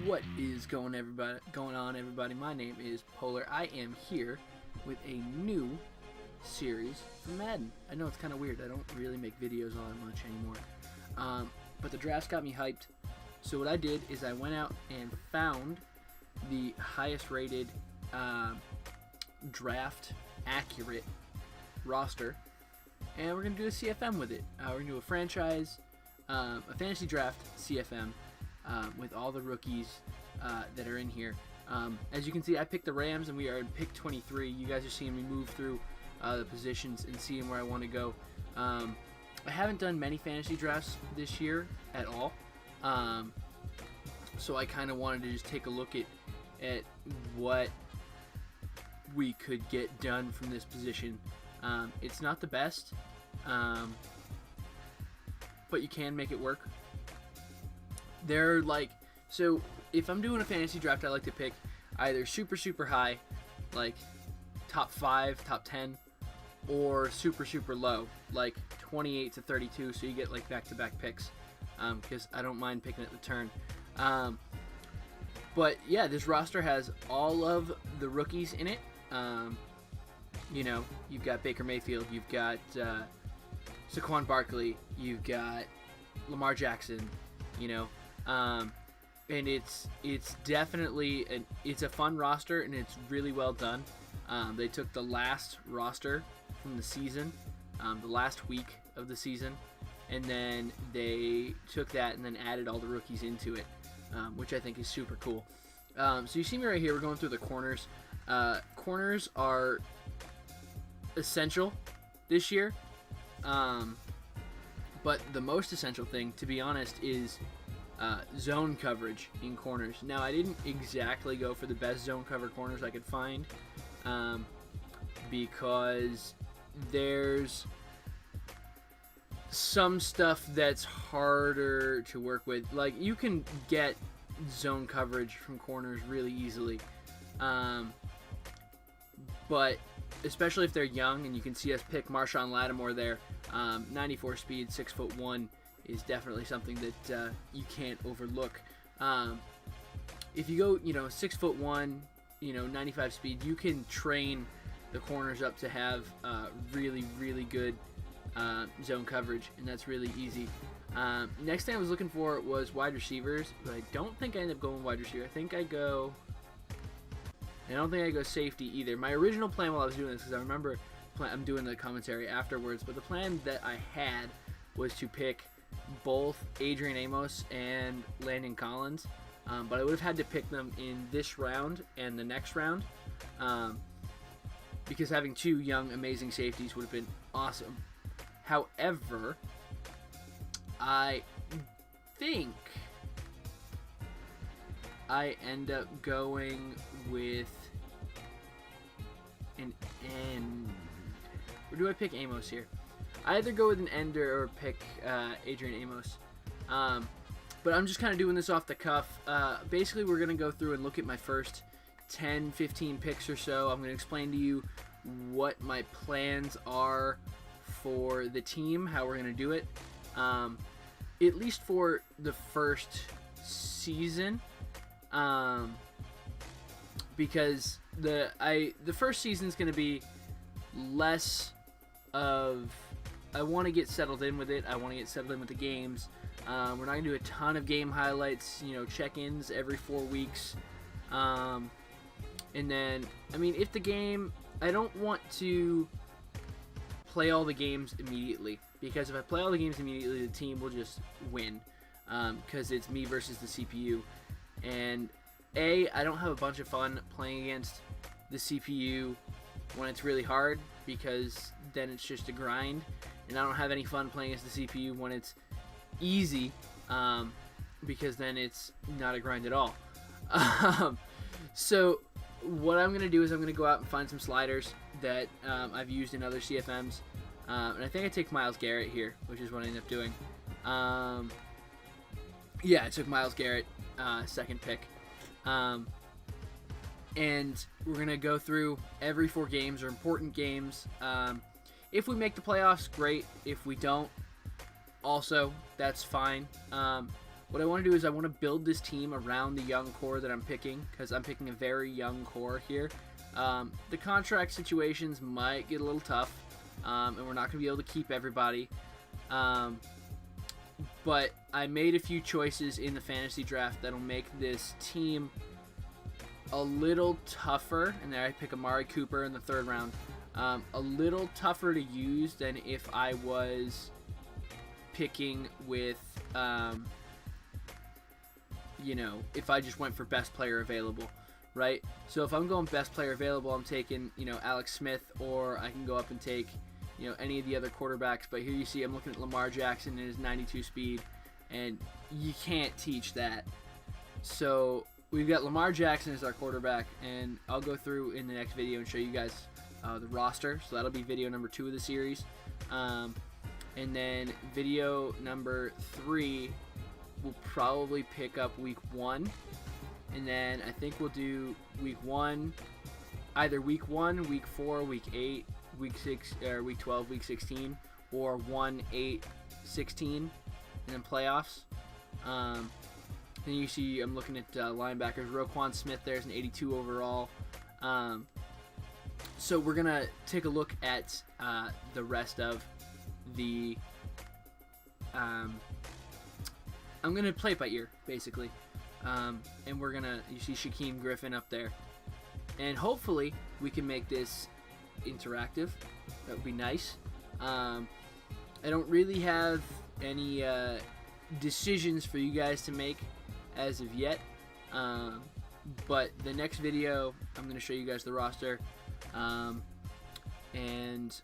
What is going on, everybody? My name is Polar. I am here with a new series for Madden. I know it's kind of weird. I don't really make videos on it much anymore. But the draft's got me hyped. So what I did is I went out and found the highest rated draft accurate roster, and we're going to do a CFM with it. We're going to do a franchise, a fantasy draft CFM with all the rookies that are in here. As you can see, I picked the Rams, and we are in pick 23. You guys are seeing me move through the positions and seeing where I want to go. I haven't done many fantasy drafts this year at all, so I kind of wanted to just take a look at what we could get done from this position. It's not the best, but you can make it work. So if I'm doing a fantasy draft, I like to pick either super high, like top 5, top 10, or super low, like 28 to 32, so you get like back-to-back picks, because I don't mind picking at the turn. But yeah, this roster has all of the rookies in it. You've got Baker Mayfield, you've got Saquon Barkley, you've got Lamar Jackson, and it's definitely it's a fun roster, and it's really well done. They took the last roster from the season, the last week of the season, and then they took that and then added all the rookies into it, which I think is super cool. So you see me right here, we're going through the corners. Corners are essential this year, but the most essential thing, to be honest, is zone coverage in corners. Now, I didn't exactly go for the best zone cover corners I could find, because there's some stuff that's harder to work with. Like, you can get zone coverage from corners really easily, but especially if they're young, and you can see us pick Marshawn Lattimore there. 94 speed, 6'1", is definitely something that you can't overlook. If you go, 6'1", 95 speed, you can train the corners up to have really good zone coverage, and that's really easy. Next thing I was looking for was wide receivers, but I don't think I ended up going wide receiver. I don't think I go safety either. My original plan while I was doing this, because I remember I'm doing the commentary afterwards, but the plan that I had was to pick both Adrian Amos and Landon Collins, but I would have had to pick them in this round and the next round, because having two young, amazing safeties would have been awesome. However, I think I end up going with an end. Or do I pick Amos here? I either go with an ender or pick Adrian Amos. But I'm just kind of doing this off the cuff. Basically, we're going to go through and look at my first 10, 15 picks or so. I'm going to explain to you what my plans are for the team, how we're going to do it. At least for the first season. Because the first season is going to be less of, I want to get settled in with it. I want to get settled in with the games. We're not going to do a ton of game highlights, check-ins every 4 weeks. And then, if the game, I don't want to play all the games immediately, because if I play all the games immediately, the team will just win, because it's me versus the CPU. And I don't have a bunch of fun playing against the CPU when it's really hard, because then it's just a grind, and I don't have any fun playing against the CPU when it's easy, because then it's not a grind at all. So what I'm going to do is I'm going to go out and find some sliders that I've used in other CFMs, and I think I take Myles Garrett here, which is what I ended up doing. Yeah, I took Myles Garrett, second pick. And we're going to go through every 4 games, or important games. If we make the playoffs, great. If we don't, also, that's fine. what I want to do is I want to build this team around the young core that I'm picking, because I'm picking a very young core here. The contract situations might get a little tough, and we're not going to be able to keep everybody. But I made a few choices in the fantasy draft that'll make this team a little tougher. And there I pick Amari Cooper in the 3rd round. A little tougher to use than if I was picking with, if I just went for best player available, right? So if I'm going best player available, I'm taking, Alex Smith, or I can go up and take, any of the other quarterbacks. But here you see I'm looking at Lamar Jackson and his 92 speed, and you can't teach that. So we've got Lamar Jackson as our quarterback, and I'll go through in the next video and show you guys the roster. So that'll be video number 2 of the series. And then video number 3 we'll probably pick up week 1, and then I think we'll do week 1, either week 1, week 4, week 8, week 6, or week 12, week 16, or 1, 8, 16, and then playoffs. Then you see I'm looking at linebackers. Roquan Smith there's an 82 overall. So we're gonna take a look at the rest of the. I'm gonna play it by ear, basically, and you see Shaquem Griffin up there, and hopefully we can make this interactive. That would be nice. I don't really have any decisions for you guys to make as of yet, but the next video I'm going to show you guys the roster, and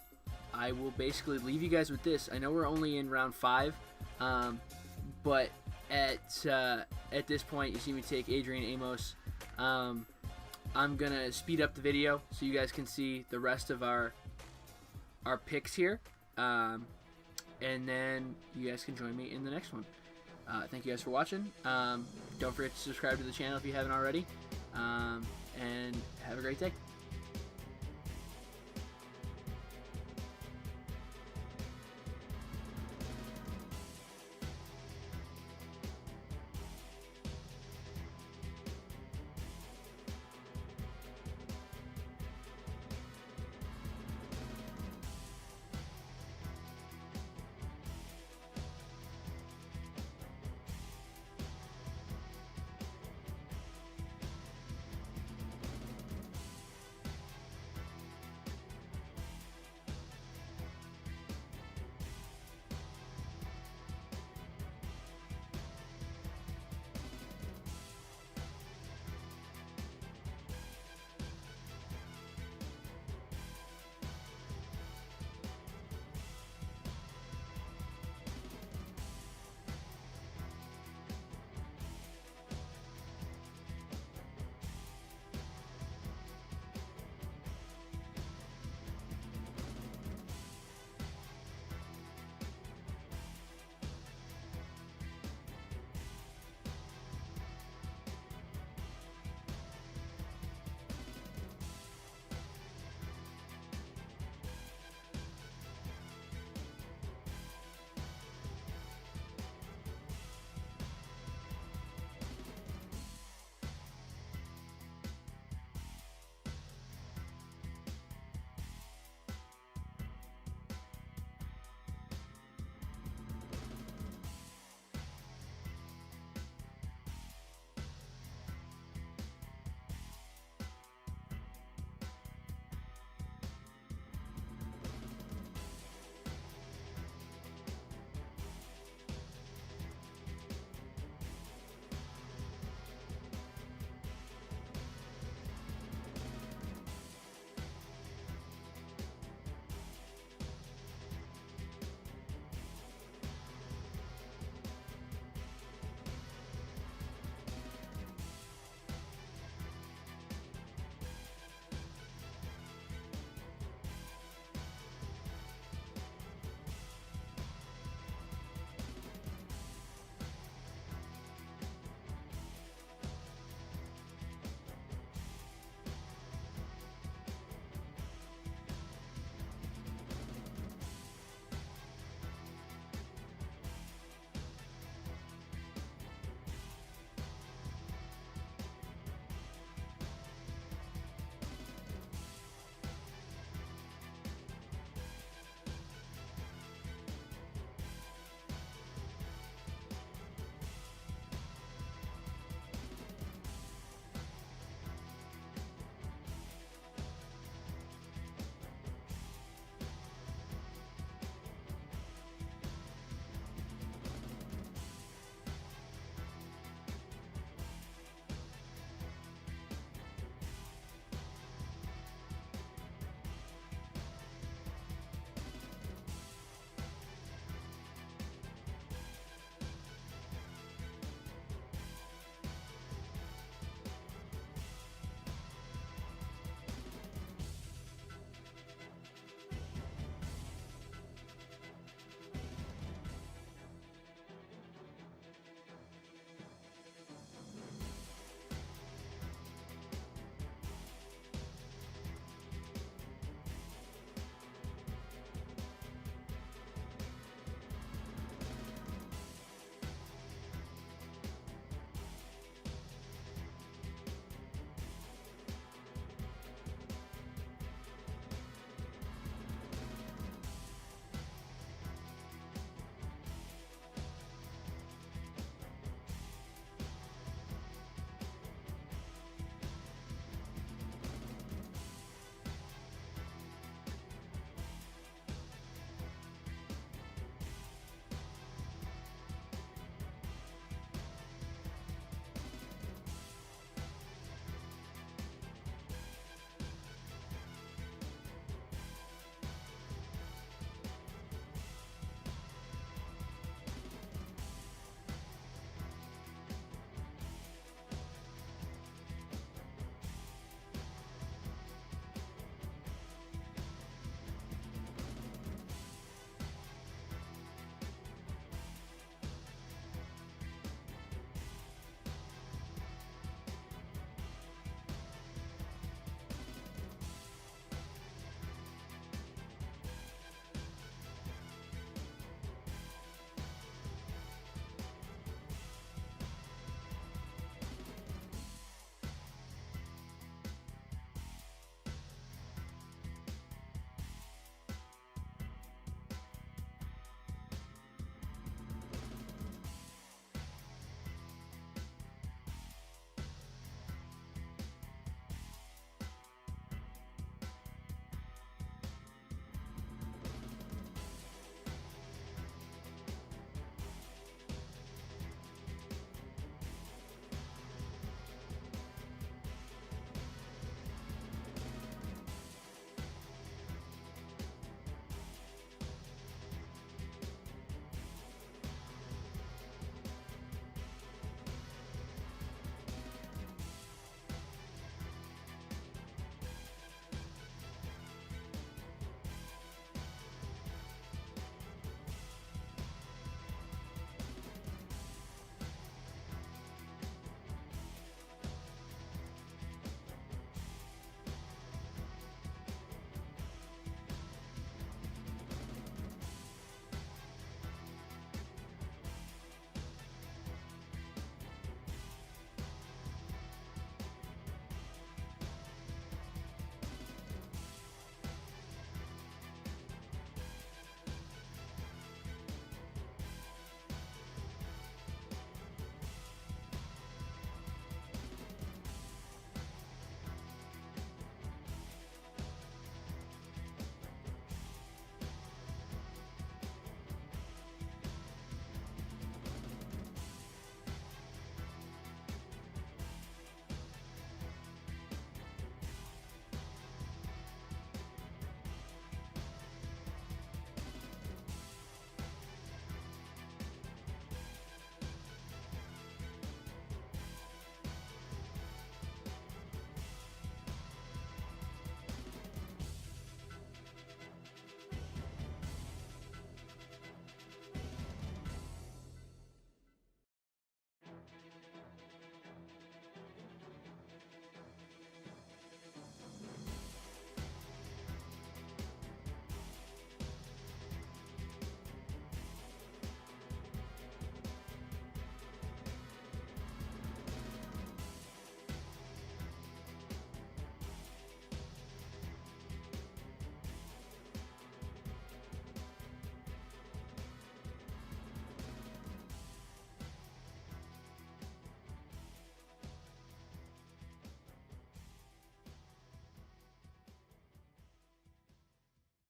I will basically leave you guys with this. I know we're only in round 5, but at this point you see me take Adrian Amos. I'm gonna speed up the video so you guys can see the rest of our picks here, and then you guys can join me in the next one. Thank you guys for watching. Don't forget to subscribe to the channel if you haven't already, and have a great day.